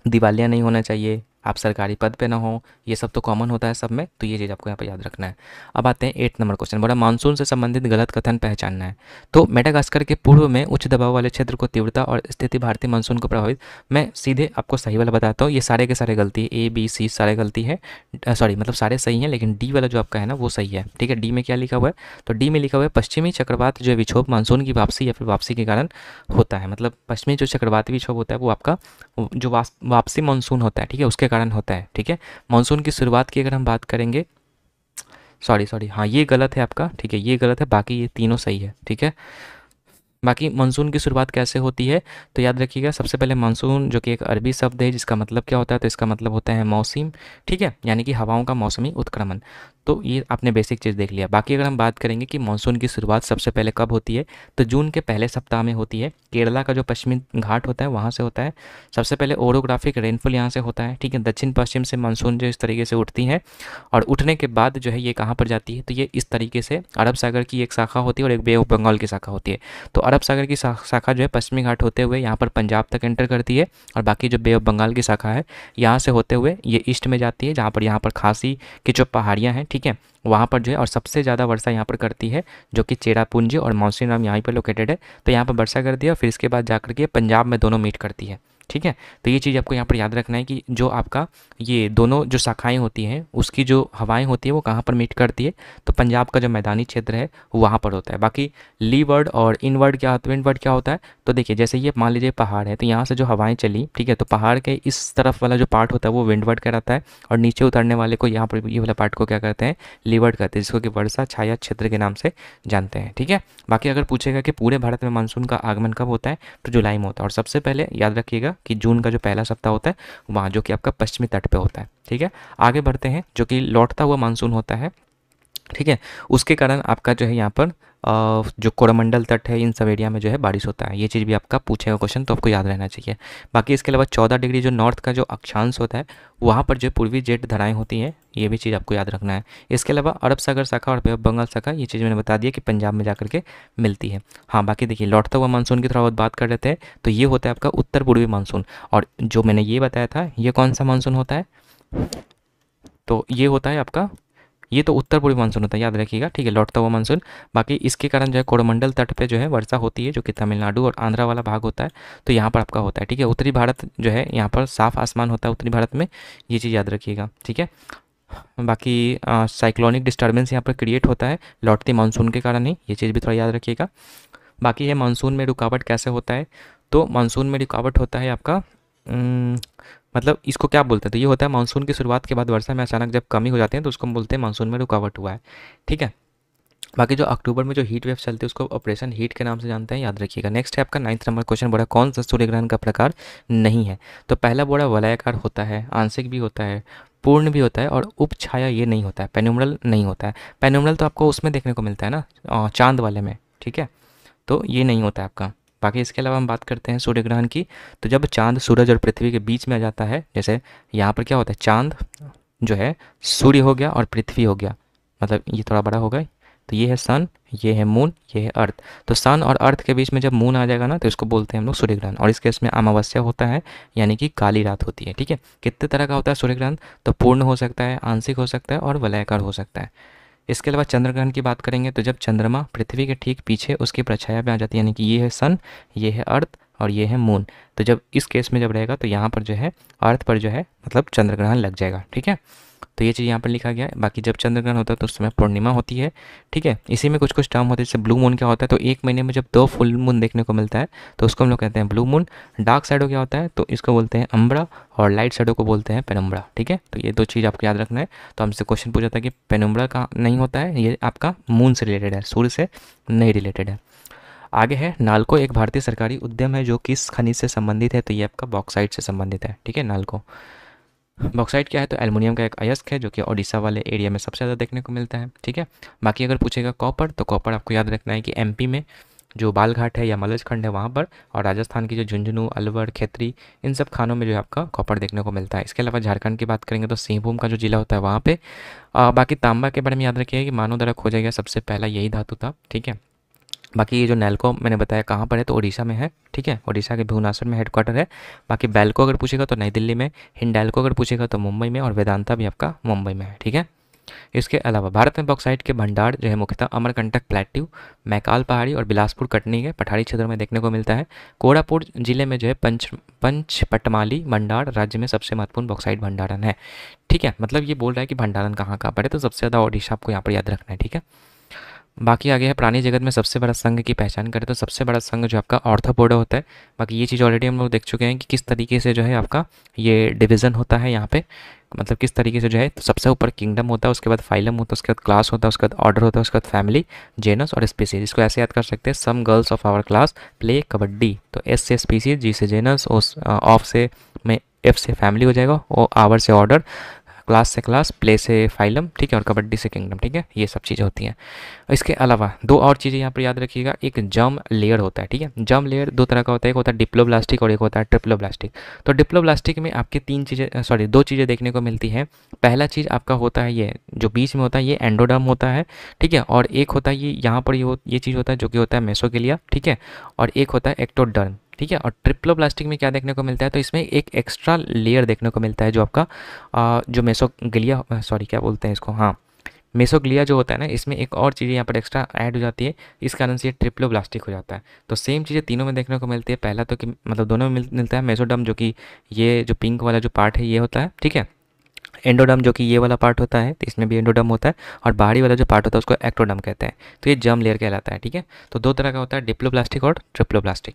दिवालिया नहीं होना चाहिए, आप सरकारी पद पे ना हो, ये सब तो कॉमन होता है सब में, तो ये चीज़ आपको यहाँ पे याद रखना है। अब आते हैं 8 नंबर क्वेश्चन, बोला मानसून से संबंधित गलत कथन पहचानना है। तो मेडागास्कर के पूर्व में उच्च दबाव वाले क्षेत्र को तीव्रता और स्थिति भारतीय मानसून को प्रभावित, मैं सीधे आपको सही वाला बताता हूँ, ये सारे के सारे गलती है, ए बी सी सारे गलती है, सॉरी मतलब सारे सही हैं, लेकिन डी वाला जो आपका है ना वो सही है, ठीक है। डी में क्या लिखा हुआ है, तो डी में लिखा हुआ है पश्चिमी चक्रवात जो विक्षोभ मानसून की वापसी या फिर वापसी के कारण होता है, मतलब पश्चिमी जो चक्रवाती विक्षोभ होता है वो आपका जो वापसी मानसून होता है, ठीक है, उसके कारण होता है, ठीक है। मानसून की शुरुआत की अगर हम बात करेंगे, सॉरी हाँ ये गलत है आपका, ठीक है, ये गलत है, बाकी ये तीनों सही है, ठीक है। बाकी मानसून की शुरुआत कैसे होती है, तो याद रखिएगा सबसे पहले मानसून जो कि एक अरबी शब्द है जिसका मतलब क्या होता है, तो इसका मतलब होता है मौसम, ठीक है, यानी कि हवाओं का मौसमी उत्क्रमण। तो ये आपने बेसिक चीज़ देख लिया। बाकी अगर हम बात करेंगे कि मानसून की शुरुआत सबसे पहले कब होती है, तो जून के पहले सप्ताह में होती है। केरला का जो पश्चिमी घाट होता है वहाँ से होता है सबसे पहले ओरोग्राफिक रेनफॉल यहाँ से होता है, ठीक है। दक्षिण पश्चिम से मानसून जो इस तरीके से उठती है, और उठने के बाद जो है ये कहाँ पर जाती है, तो ये इस तरीके से अरब सागर की एक शाखा होती है और एक बे ऑफ बंगाल की शाखा होती है। तो अरब सागर की शाखा जो है पश्चिमी घाट होते हुए यहाँ पर पंजाब तक एंटर करती है, और बाकी जो बे ऑफ बंगाल की शाखा है यहाँ से होते हुए ये ईस्ट में जाती है, जहाँ पर यहाँ पर खासी की जो पहाड़ियाँ हैं, ठीक है, वहाँ पर जो है, और सबसे ज़्यादा वर्षा यहाँ पर करती है जो कि चेरापूंजी और मौसीनराम यहाँ पर लोकेटेड है, तो यहाँ पर वर्षा करती है और फिर इसके बाद जाकर के पंजाब में दोनों मीट करती है, ठीक है। तो ये चीज़ आपको यहाँ पर याद रखना है कि जो आपका ये दोनों जो शाखाएं होती हैं उसकी जो हवाएं होती है वो कहाँ पर मीट करती है, तो पंजाब का जो मैदानी क्षेत्र है वहाँ पर होता है। बाकी लीवर्ड और इनवर्ड क्या होता है, विंडवर्ड क्या होता है, तो देखिए जैसे ये मान लीजिए पहाड़ है, तो यहाँ से जो हवाएं चली, ठीक है, तो पहाड़ के इस तरफ वाला जो पार्ट होता है वो विंडवर्ड कहलाता है, और नीचे उतरने वाले को यहाँ पर ये वाला पार्ट को क्या कहते हैं, लीवर्ड कहते हैं, जिसको कि वर्षा छाया क्षेत्र के नाम से जानते हैं, ठीक है। बाकी अगर पूछेगा कि पूरे भारत में मानसून का आगमन कब होता है, तो जुलाई में होता है, और सबसे पहले याद रखिएगा कि जून का जो पहला सप्ताह होता है वहाँ जो कि आपका पश्चिमी तट पे होता है, ठीक है। आगे बढ़ते हैं, जो कि लौटता हुआ मानसून होता है, ठीक है, उसके कारण आपका जो है यहाँ पर जो कोरोमंडल तट है इन सब एरिया में जो है बारिश होता है। ये चीज़ भी आपका पूछेगा क्वेश्चन, तो आपको याद रहना चाहिए। बाकी इसके अलावा 14 डिग्री जो नॉर्थ का जो अक्षांश होता है वहाँ पर जो पूर्वी जेट धाराएं होती हैं, ये भी चीज़ आपको याद रखना है। इसके अलावा अरब सागर शाखा और बे ऑफ बंगाल शाखा, ये चीज़ मैंने बता दिया कि पंजाब में जाकर के मिलती है। हाँ बाकी देखिए लौटता हुआ मानसून की थोड़ा बहुत बात कर लेते हैं, तो ये होता है आपका उत्तर पूर्वी मानसून, और जो मैंने ये बताया था ये कौन सा मानसून होता है, तो ये होता है आपका, ये तो उत्तर पूर्वी मानसून होता है, याद रखिएगा, ठीक है, लौटता हुआ मानसून। बाकी इसके कारण जो है कोरोमंडल तट पे जो है वर्षा होती है, जो कि तमिलनाडु और आंध्रा वाला भाग होता है, तो यहाँ पर आपका होता है, ठीक है। उत्तरी भारत जो है यहाँ पर साफ आसमान होता है उत्तरी भारत में, ये चीज़ याद रखिएगा, ठीक है। बाकी साइक्लोनिक डिस्टर्बेंस यहाँ पर क्रिएट होता है लौटते मानसून के कारण ही, ये चीज़ भी थोड़ा याद रखिएगा। बाकी है मानसून में रुकावट कैसे होता है, तो मानसून में रुकावट होता है आपका उम, मतलब इसको क्या बोलते हैं, तो ये होता है मानसून की शुरुआत के बाद वर्षा में अचानक जब कमी हो जाती है तो उसको हम बोलते हैं मानसून में रुकावट हुआ है। ठीक है। बाकी जो अक्टूबर में जो हीट वेव चलती है उसको ऑपरेशन हीट के नाम से जानते हैं, याद रखिएगा। नेक्स्ट है आपका 9th नंबर क्वेश्चन, बोला कौन सा सूर्य ग्रहण का प्रकार नहीं है। तो पहला बोला वलयाकार होता है, आंशिक भी होता है, पूर्ण भी होता है, और उपछाया ये नहीं होता है, पेनुम्रल नहीं होता है। पेनुम्रल तो आपको उसमें देखने को मिलता है ना, चांद वाले में। ठीक है, तो ये नहीं होता है आपका। बाकी इसके अलावा हम बात करते हैं सूर्य ग्रहण की, तो जब चांद सूरज और पृथ्वी के बीच में आ जाता है, जैसे यहाँ पर क्या होता है, चांद जो है सूर्य हो गया और पृथ्वी हो गया, मतलब ये थोड़ा बड़ा हो गया, तो ये है सन, ये है मून, ये है अर्थ। तो सन और अर्थ के बीच में जब मून आ जाएगा ना तो इसको बोलते हैं हम लोग सूर्य ग्रहण, और इस केस में अमावस्या होता है, यानी कि काली रात होती है। ठीक है, कितने तरह का होता है सूर्य ग्रहण, तो पूर्ण हो सकता है, आंशिक हो सकता है, और वलयाकार हो सकता है। इसके अलावा चंद्र ग्रहण की बात करेंगे तो जब चंद्रमा पृथ्वी के ठीक पीछे उसकी परछाया में आ जाती है, यानी कि ये है सन, ये है अर्थ, और ये है मून। तो जब इस केस में जब रहेगा तो यहाँ पर जो है अर्थ पर जो है मतलब चंद्र ग्रहण लग जाएगा। ठीक है, तो ये चीज़ यहाँ पर लिखा गया है। बाकी जब चंद्र ग्रहण होता है तो उस समय पूर्णिमा होती है। ठीक है, इसी में कुछ कुछ टर्म होते हैं, जैसे ब्लू मून क्या होता है, तो एक महीने में जब 2 फुल मून देखने को मिलता है तो उसको हम लोग कहते हैं ब्लू मून। डार्क शैडो क्या होता है, तो इसको बोलते हैं अम्ब्रा, और लाइट शैडो को बोलते हैं पेनुम्ब्रा। ठीक है, तो ये दो चीज़ आपको याद रखना है। तो हमसे क्वेश्चन पूछा था कि पेनुम्ब्रा का नहीं होता है, ये आपका मून से रिलेटेड है, सूर्य से नहीं रिलेटेड है। आगे है नालको, एक भारतीय सरकारी उद्यम है जो किस खनिज से संबंधित है, तो ये आपका बॉक्साइट से संबंधित है। ठीक है, नालको। बॉक्साइट क्या है, तो एल्युमिनियम का एक अयस्क है जो कि ओडिशा वाले एरिया में सबसे ज़्यादा देखने को मिलता है। ठीक है, बाकी अगर पूछेगा कॉपर, तो कॉपर आपको याद रखना है कि एमपी में जो बालघाट है या मलज खंड है वहाँ पर, और राजस्थान की जो झुंझुनू, अलवर, खेतरी, इन सब खानों में जो है आपका कॉपर देखने को मिलता है। इसके अलावा झारखंड की बात करेंगे तो सिंहभूम का जो जिला होता है वहाँ पे। बाकी तांबा के बारे में याद रखिए कि मानव द्वारा खोजा गया सबसे पहला यही धातु था। ठीक है, बाकी ये जो नैल्को मैंने बताया कहाँ पर है, तो उड़ीसा में है। ठीक है, उड़ीसा के भुवनेश्वर में हेडक्वार्टर है। बाकी बैल्को अगर पूछेगा तो नई दिल्ली में, हिंडाल्को अगर पूछेगा तो मुंबई में, और वेदांता भी आपका मुंबई में है। ठीक है, इसके अलावा भारत में बॉक्साइट के भंडार जो है मुख्यतः अमरकंटक प्लेट्यू, मैकाल पहाड़ी और बिलासपुर कटनी के पठारी क्षेत्रों में देखने को मिलता है। कोरापुट जिले में जो है पंचपटमाली भंडार राज्य में सबसे महत्वपूर्ण बॉक्साइट भंडारण है। ठीक है, मतलब ये बोल रहा है कि भंडारण कहाँ कहाँ पर है, तो सबसे ज़्यादा ओडिशा आपको यहाँ पर याद रखना है। ठीक है, बाकी आगे है प्राणी जगत में सबसे बड़ा संघ की पहचान करें, तो सबसे बड़ा संघ जो आपका ऑर्थोपोडा होता है। बाकी ये चीज़ ऑलरेडी हम लोग देख चुके हैं कि किस तरीके से जो है आपका ये डिवीज़न होता है यहाँ पे, मतलब किस तरीके से जो है, तो सबसे ऊपर किंगडम होता है, उसके बाद फाइलम होता है, उसके बाद क्लास होता है, उसके बाद ऑर्डर होता है, उसके बाद फैमिली, जेनस और स्पीसीज। इसको ऐसे याद कर सकते हैं, some girls of our class play kabaddi. तो एस से स्पीसीज, जी से जेनस, ऑफ से में एफ से फैमिली हो जाएगा, और आवर से ऑर्डर, क्लास से क्लास, प्ले से फाइलम। ठीक है, और कबड्डी से किंगडम। ठीक है, ये सब चीज़ें होती हैं। इसके अलावा दो और चीज़ें यहाँ पर याद रखिएगा, एक जर्म लेयर होता है। ठीक है, जर्म लेयर दो तरह का होता है, एक होता है डिप्लोब्लास्टिक और एक होता है ट्रिप्लोब्लास्टिक। तो डिप्लोब्लास्टिक में आपकी दो चीज़ें देखने को मिलती हैं। पहला चीज़ आपका होता है ये जो बीच में होता है, ये एंडोडर्म होता है। ठीक है, और एक होता है ये यहाँ पर ये चीज़ होता है जो कि होता है मेसोगिलिया। ठीक है, और एक होता है एक्टोडर्म। ठीक है, और ट्रिप्लोब्लास्टिक में क्या देखने को मिलता है, तो इसमें एक एक्स्ट्रा लेयर देखने को मिलता है जो आपका जो मेसोगिलिया, सॉरी क्या बोलते हैं इसको, हाँ मेसोग्लिया जो होता है ना, इसमें एक और चीज़ यहाँ पर एक्स्ट्रा ऐड हो जाती है, इस कारण से ये ट्रिप्लोब्लास्टिक हो जाता है। तो सेम चीज़ें तीनों में देखने को मिलती है। पहला तो कि मतलब दोनों में मिलता है मेसोडर्म, जो कि ये जो पिंक वाला जो पार्ट है ये होता है। ठीक है, एंडोडर्म जो कि ये वाला पार्ट होता है, तो इसमें भी एंडोडर्म होता है, और बाहरी वाला जो पार्ट होता है उसको एक्टोडर्म कहते हैं। तो ये जर्म लेयर कहलाता है। ठीक है, तो दो तरह का होता है, डिप्लोब्लास्टिक और ट्रिप्लोब्लास्टिक।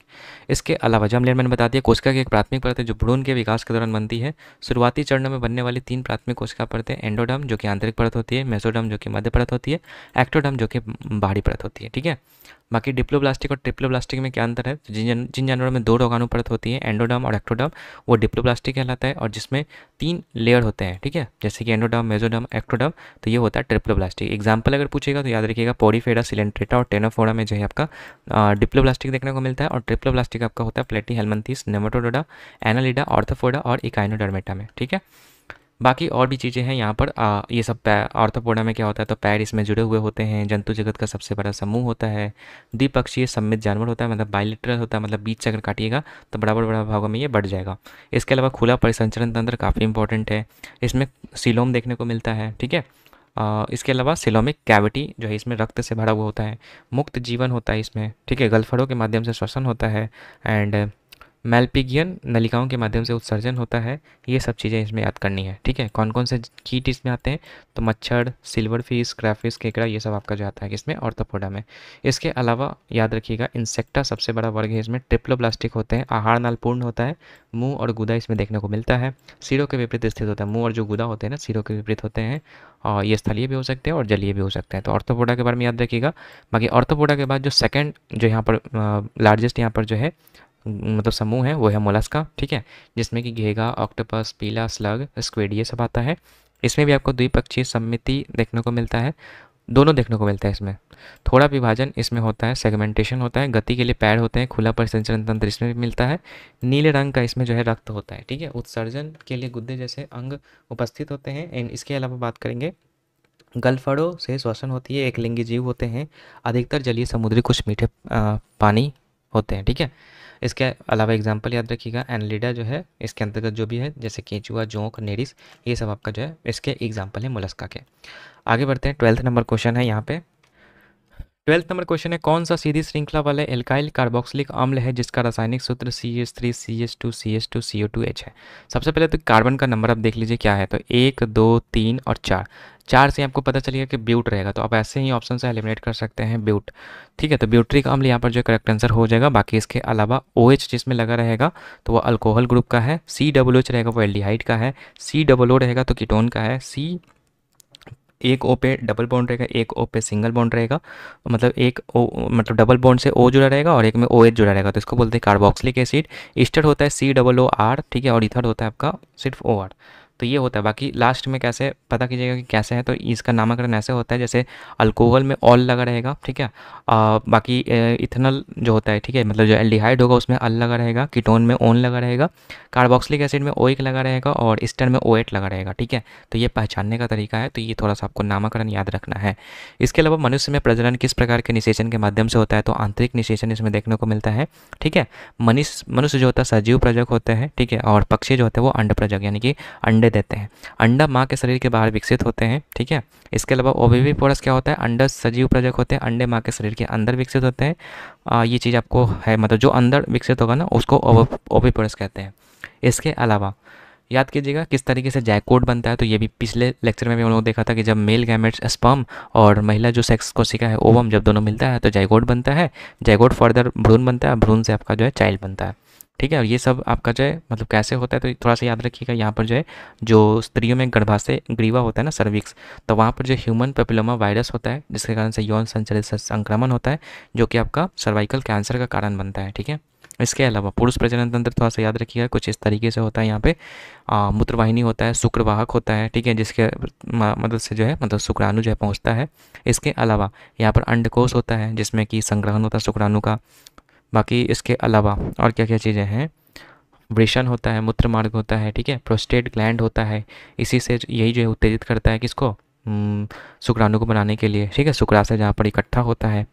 इसके अलावा जर्म लेयर मैंने बता दिया, कोशिका की एक प्राथमिक परत है जो भ्रूण के विकास के दौरान बनती है। शुरुआती चरणों में बनने वाली 3 प्राथमिक कोशिका परतें, एंडोडर्म जो कि आंतरिक परत होती है, मेसोडर्म जो कि मध्य परत होती है, एक्टोडर्म जो कि बाहरी परत होती है। ठीक है, बाकी डिप्लोब्लास्टिक और ट्रिप्लोब्लास्टिक में क्या अंतर है, तो जिन जानवरों में 2 रोगाणु परत होती है, एंडोडर्म और एक्टोडर्म, वो डिप्लोब्लास्टिक कहलाता है, और जिसमें 3 लेयर होते हैं। ठीक है, जैसे कि एंडोडर्म, मेसोडर्म, एक्टोडर्म, तो ये होता है ट्रिप्लोब्लास्टिक। एग्जाम्पल अगर पूछेगा तो याद रखिएगा पोरीफेरा, सिलेंट्रेटा और टेनोफोरा में जो है आपका डिप्लोब्लास्टिक देखने को मिलता है, और ट्रिप्लोब्लास्टिक आपका होता है प्लेटीहेल्मिन्थस, नेमाटोडोडा, एनालिडा, ऑर्थोपोडा और इकाइनोडर्मेटा में। ठीक है, बाकी और भी चीज़ें हैं यहाँ पर। ये सब ऑर्थोपोडा में क्या होता है, तो पैर इसमें जुड़े हुए होते हैं, जंतु जगत का सबसे बड़ा समूह होता है, द्विपक्षीय सममित जानवर होता है, मतलब बाइलेटरल होता है, मतलब बीच से अगर काटिएगा तो बराबर बड़ा भागों में ये बढ़ जाएगा। इसके अलावा खुला परिसंचरण तंत्र काफ़ी इंपॉर्टेंट है, इसमें सीलोम देखने को मिलता है। ठीक है, इसके अलावा सिलोमिक कैविटी जो है इसमें रक्त से भरा हुआ होता है, मुक्त जीवन होता है इसमें। ठीक है, गलफड़ों के माध्यम से श्वसन होता है, एंड मैल्पिगियन नलिकाओं के माध्यम से उत्सर्जन होता है। ये सब चीज़ें इसमें याद करनी है, ठीक है। कौन कौन से कीट इसमें आते हैं, तो मच्छर, सिल्वर फिश, क्रैफिश, केकड़ा, ये सब आपका जो आता है किसमें, ऑर्थोपोडा में। इसके अलावा याद रखिएगा इंसेक्टा सबसे बड़ा वर्ग है, इसमें ट्रिप्लोब्लास्टिक होते हैं, आहार नाल पूर्ण होता है, मुंह और गुदा इसमें देखने को मिलता है, सिरों के विपरीत स्थित होता है। मुंह और जो गुदा होते हैं ना, सिरों के विपरीत होते हैं, और ये स्थलीय भी हो सकते हैं और जलीय भी हो सकते हैं। तो ऑर्थोपोडा के बारे में याद रखिएगा। बाकी ऑर्थोपोडा के बाद जो सेकंड जो यहाँ पर लार्जेस्ट यहाँ पर जो है मतलब समूह है वो है मोलस्का, ठीक है, जिसमें कि घेगा, ऑक्टोपस, पीला स्लग, स्क्विड ये सब आता है। इसमें भी आपको द्विपक्षीय सममिति देखने को मिलता है, दोनों देखने को मिलता है इसमें। थोड़ा विभाजन इसमें होता है, सेगमेंटेशन होता है, गति के लिए पैर होते हैं, खुला परिसंचरण तंत्र इसमें भी मिलता है, नीले रंग का इसमें जो है रक्त होता है, ठीक है। उत्सर्जन के लिए गुद्दे जैसे अंग उपस्थित होते हैं। एंड इसके अलावा बात करेंगे गलफड़ों से श्वसन होती है, एक लिंगी जीव होते हैं, अधिकतर जलीय, समुद्री, कुछ मीठे पानी होते हैं, ठीक है। इसके अलावा एग्जाम्पल याद रखिएगा, एनलिडा जो है इसके अंतर्गत जो भी है जैसे केंचुआ, जोंक, नेरिस, ये सब आपका जो है इसके एग्जाम्पल है मोलस्का के। आगे बढ़ते हैं, 12th नंबर क्वेश्चन है यहाँ पे। 12th नंबर क्वेश्चन है, कौन सा सीधी श्रृंखला वाले एल्काइल कार्बोक्सिलिक अम्ल है जिसका रासायनिक सूत्र CH3 CH2 CH2 CO2H है। सबसे पहले तो कार्बन का नंबर आप देख लीजिए क्या है, तो 1 2 3 और 4। 4 से आपको पता चलेगा कि ब्यूट रहेगा, तो आप ऐसे ही ऑप्शन से एलिमिनेट कर सकते हैं ब्यूट, ठीक है। तो ब्यूट्रिक अम्ल यहाँ पर जो करेक्ट आंसर हो जाएगा। बाकी इसके अलावा OH जिसमें लगा रहेगा तो वो अल्कोहल ग्रुप का है, COOH रहेगा वो एल्डिहाइड का है, COO रहेगा तो कीटोन का है, एक O पे डबल बॉन्ड रहेगा, एक O पे सिंगल बॉन्ड रहेगा, मतलब एक O मतलब डबल बॉन्ड से O जुड़ा रहेगा और एक में OH जुड़ा रहेगा, तो इसको बोलते हैं कार्बोक्सिलिक एसिड। ईस्टर होता है COOR, ठीक है, और ईथर होता है आपका सिर्फ OR। तो ये होता है। बाकी लास्ट में कैसे पता कीजिएगा कि कैसे है, तो इसका नामकरण ऐसे होता है जैसे अल्कोहल में ऑल लगा रहेगा, ठीक है। बाकी इथेनॉल जो होता है, ठीक है, मतलब जो एल्डिहाइड होगा उसमें अल लगा रहेगा, कीटोन में ओन लगा रहेगा, कार्बोक्सिलिक एसिड में OH लगा रहेगा और ईस्टर में OH लगा रहेगा, ठीक है। तो ये पहचानने का तरीका है, तो ये थोड़ा सा आपको नामकरण याद रखना है। इसके अलावा मनुष्य में प्रजनन किस प्रकार के निषेचन के माध्यम से होता है, तो आंतरिक निषेचन इसमें देखने को मिलता है, ठीक है। मनुष्य जो होता है सजीव प्रजक होते हैं, ठीक है, और पक्षी जो होते हैं वो अंड प्रजक यानी कि अंडे देते हैं। अंडा माँ के शरीर के बाहर विकसित होते हैं, ठीक है। इसके अलावा ओविविपोरस क्या होता है, अंडा सजीव प्रजक होते हैं, अंडे माँ के शरीर के अंदर विकसित होते हैं। ये चीज़ आपको है, मतलब जो अंदर विकसित होगा ना उसको ओविपोरस कहते हैं। इसके अलावा याद कीजिएगा किस तरीके से जाइगोट बनता है, तो ये भी पिछले लेक्चर में भी हम लोगों ने देखा था कि जब मेल गैमेट्स स्पर्म और महिला जो सेक्स कोशिका है ओवम जब दोनों मिलता है तो जाइगोट बनता है, जाइगोट फर्दर भ्रूण बनता है, भ्रूण से आपका जो है चाइल्ड बनता है, ठीक है। और ये सब आपका जो है मतलब कैसे होता है, तो थोड़ा सा याद रखिएगा। यहाँ पर जो है जो स्त्रियों में गर्भाशय ग्रीवा होता है ना, सर्विक्स, तो वहाँ पर जो ह्यूमन पेपिलोमा वायरस होता है जिसके कारण से यौन संचालित संक्रमण होता है जो कि आपका सर्वाइकल कैंसर का कारण बनता है, ठीक है। इसके अलावा पुरुष प्रजनन तंत्र थोड़ा सा याद रखिएगा, कुछ इस तरीके से होता है। यहाँ पे मूत्रवाहिनी होता है, शुक्रवाहक होता है, ठीक है, जिसके मदद से जो है मतलब शुक्राणु जो है पहुँचता है। इसके अलावा यहाँ पर अंडकोश होता है जिसमें कि संग्रहण होता है शुक्राणु का। बाकी इसके अलावा और क्या क्या चीज़ें हैं, वृषण होता है, मूत्र मार्ग होता है, ठीक है, प्रोस्टेट ग्लैंड होता है, इसी से यही जो है उत्तेजित करता है किसको, शुक्राणु को बनाने के लिए, ठीक है, शुक्राशय जहाँ पर इकट्ठा होता है।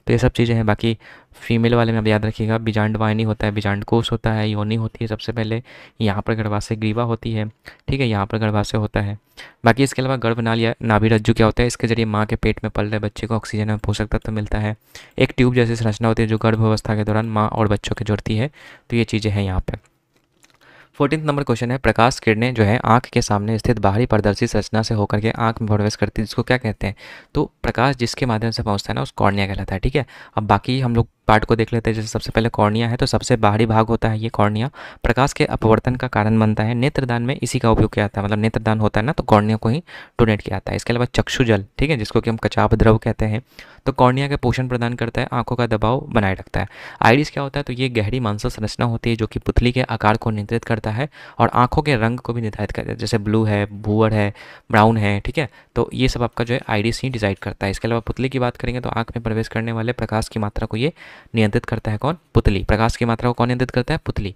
तो ये सब चीज़ें हैं। बाकी फीमेल वाले में आप याद रखिएगा, बीजांडवाहिनी होता है, बीजांडकोश होता है, योनि होती है सबसे पहले, यहाँ पर गर्भाशय ग्रीवा होती है, ठीक है, यहाँ पर गर्भाशय होता है। बाकी इसके अलावा गर्भनाल या नाभि रज्जु क्या होता है, इसके जरिए माँ के पेट में पल रहे बच्चे को ऑक्सीजन और पोषक तत्व मिलता है। एक ट्यूब जैसी संरचना होती है जो गर्भावस्था के दौरान माँ और बच्चों के जोड़ती है। तो ये चीज़ें हैं यहाँ पर। 14th नंबर क्वेश्चन है, प्रकाश किरणें जो है आंख के सामने स्थित बाहरी पारदर्शी संरचना से होकर के आंख में प्रवेश करती है, जिसको क्या कहते हैं, तो प्रकाश जिसके माध्यम से पहुंचता है ना उस कॉर्निया कहलाता है, ठीक है। अब बाकी हम लोग पार्ट को देख लेते हैं। जैसे सबसे पहले कॉर्निया है, तो सबसे बाहरी भाग होता है ये कॉर्निया, प्रकाश के अपवर्तन का कारण बनता है। नेत्रदान में इसी का उपयोग किया जाता है, मतलब नेत्रदान होता है ना तो कॉर्निया को ही डोनेट किया जाता है। इसके अलावा चक्षुजल, ठीक है, जिसको कि हम कचाप द्रव कहते हैं, तो कॉर्निया का पोषण प्रदान करता है, आंखों का दबाव बनाए रखता है। आइरिस क्या होता है, तो ये गहरी मांसल संरचना होती है जो कि पुतली के आकार को नियंत्रित करता है और आंखों के रंग को भी निर्धारित करता है, जैसे ब्लू है, भूअर है, ब्राउन है, ठीक है। तो ये सब आपका जो है आइरिस ही डिसाइड करता है। इसके अलावा पुतली की बात करेंगे तो आंख में प्रवेश करने वाले प्रकाश की मात्रा को ये नियंत्रित करता है, कौन, पुतली। प्रकाश की मात्रा को कौन नियंत्रित करता है, पुतली।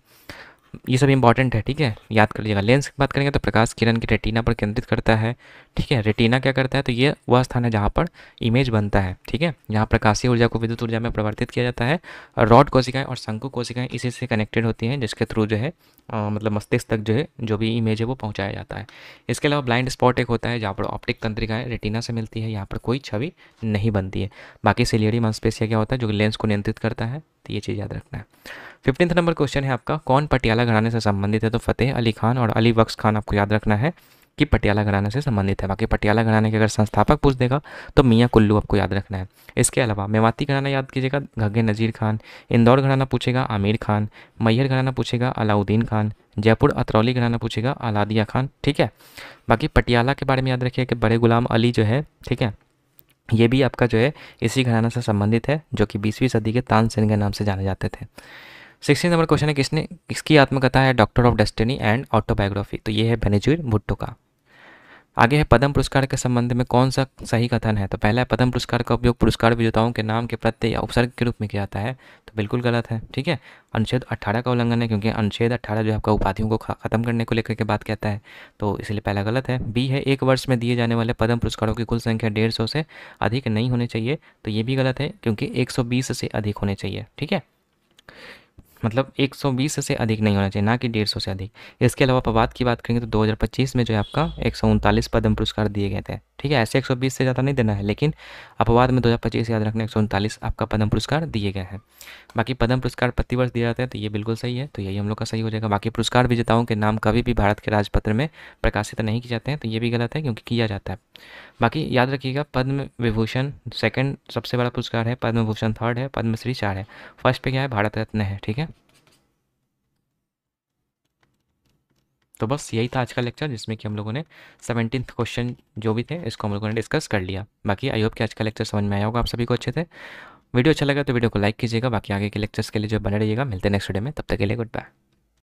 ये सब इंपॉर्टेंट है, ठीक है, याद कर लीजिएगा। लेंस की बात करेंगे तो प्रकाश किरण की रेटिना पर केंद्रित करता है, ठीक है। रेटिना क्या करता है, तो ये वह स्थान है जहाँ पर इमेज बनता है, ठीक है, जहाँ प्रकाशीय ऊर्जा को विद्युत ऊर्जा में परिवर्तित किया जाता है। और रॉड कोशिकाएं और शंकु कोशिकाएं इसी से कनेक्टेड होती हैं, जिसके थ्रू जो है मतलब मस्तिष्क तक जो है जो भी इमेज है वो पहुँचाया जाता है। इसके अलावा ब्लाइंड स्पॉट एक होता है जहाँ पर ऑप्टिक तंत्रिकाएं रेटिना से मिलती है, यहाँ पर कोई छवि नहीं बनती है। बाकी सिलियरी मांसपेशिया क्या होता है, जो कि लेंस को नियंत्रित करता है, तो ये चीज़ याद रखना है। 15th नंबर क्वेश्चन है आपका, कौन पटियाला घराने से संबंधित है, तो फतेह अली खान और अली बख्श खान आपको याद रखना है कि पटियाला घराने से संबंधित है। बाकी पटियाला घराने के अगर संस्थापक पूछ देगा तो मियाँ कुल्लू आपको याद रखना है। इसके अलावा मेवाती घराना याद कीजिएगा, घग्गे नज़ीर खान। इंदौर घराना पूछेगा, आमिर खान। मैहर घराना पूछेगा, अलाउद्दीन खान। जयपुर अतरौली घराना पूछेगा, अलादिया खान, ठीक है। बाकी पटियाला के बारे में याद रखिए कि बड़े गुलाम अली जो है, ठीक है, ये भी आपका जो है इसी घराना से संबंधित है, जो कि 20वीं सदी के तानसेन के नाम से जाने जाते थे। 16 नंबर क्वेश्चन है, किसने किसकी आत्मकथा है doctor of destiny and autobiography, तो ये है बेनजीर भुट्टो का। आगे है पद्म पुरस्कार के संबंध में कौन सा सही कथन है, तो पहला है पद्म पुरस्कार का उपयोग पुरस्कार विजेताओं के नाम के प्रत्यय या उपसर्ग के रूप में किया जाता है, तो बिल्कुल गलत है, ठीक है। अनुच्छेद 18 का उल्लंघन है, क्योंकि अनुच्छेद 18 जो है आपका उपाधियों को खत्म करने को लेकर के बात कहता है, तो इसलिए पहला गलत है। बी है एक वर्ष में दिए जाने वाले पद्म पुरस्कारों की कुल संख्या 150 से अधिक नहीं होनी चाहिए, तो ये भी गलत है, क्योंकि 120 से अधिक होने चाहिए, ठीक है। मतलब 120 से अधिक नहीं होना चाहिए, ना कि 150 से अधिक। इसके अलावा अपवाद की बात करेंगे तो 2025 में जो है आपका 139 पद्म पुरस्कार दिए गए थे, ठीक है। ऐसे 120 से ज़्यादा नहीं देना है, लेकिन अपवाद में 2025 याद रखना 139 आपका पद्म पुरस्कार दिए गए हैं। बाकी पद्म पुरस्कार प्रतिवर्ष दिया जाता है, तो ये बिल्कुल सही है, तो यही हम लोग का सही हो जाएगा। बाकी पुरस्कार विजेताओं के नाम कभी भी भारत के राजपत्र में प्रकाशित नहीं किए जाते हैं, तो ये भी गलत है, क्योंकि किया जाता है। बाकी याद रखिएगा, पद्म विभूषण सेकंड सबसे बड़ा पुरस्कार है, पद्म भूषण थर्ड है, पद्मश्री 4 है, फर्स्ट पे क्या है, भारत रत्न है, ठीक है। तो बस यही था आज का लेक्चर, जिसमें कि हम लोगों ने 17th क्वेश्चन जो भी थे इसको हम लोगों ने डिस्कस कर लिया। बाकी आई होप कि आज का लेक्चर समझ में आया होगा आप सभी को अच्छे से। वीडियो अच्छा लगा तो वीडियो को लाइक कीजिएगा। बाकी आगे के लेक्चर्स के लिए जो बने रहिएगा, मिलते हैं नेक्स्ट वीडियो में, तब तक के लिए गुड बाय।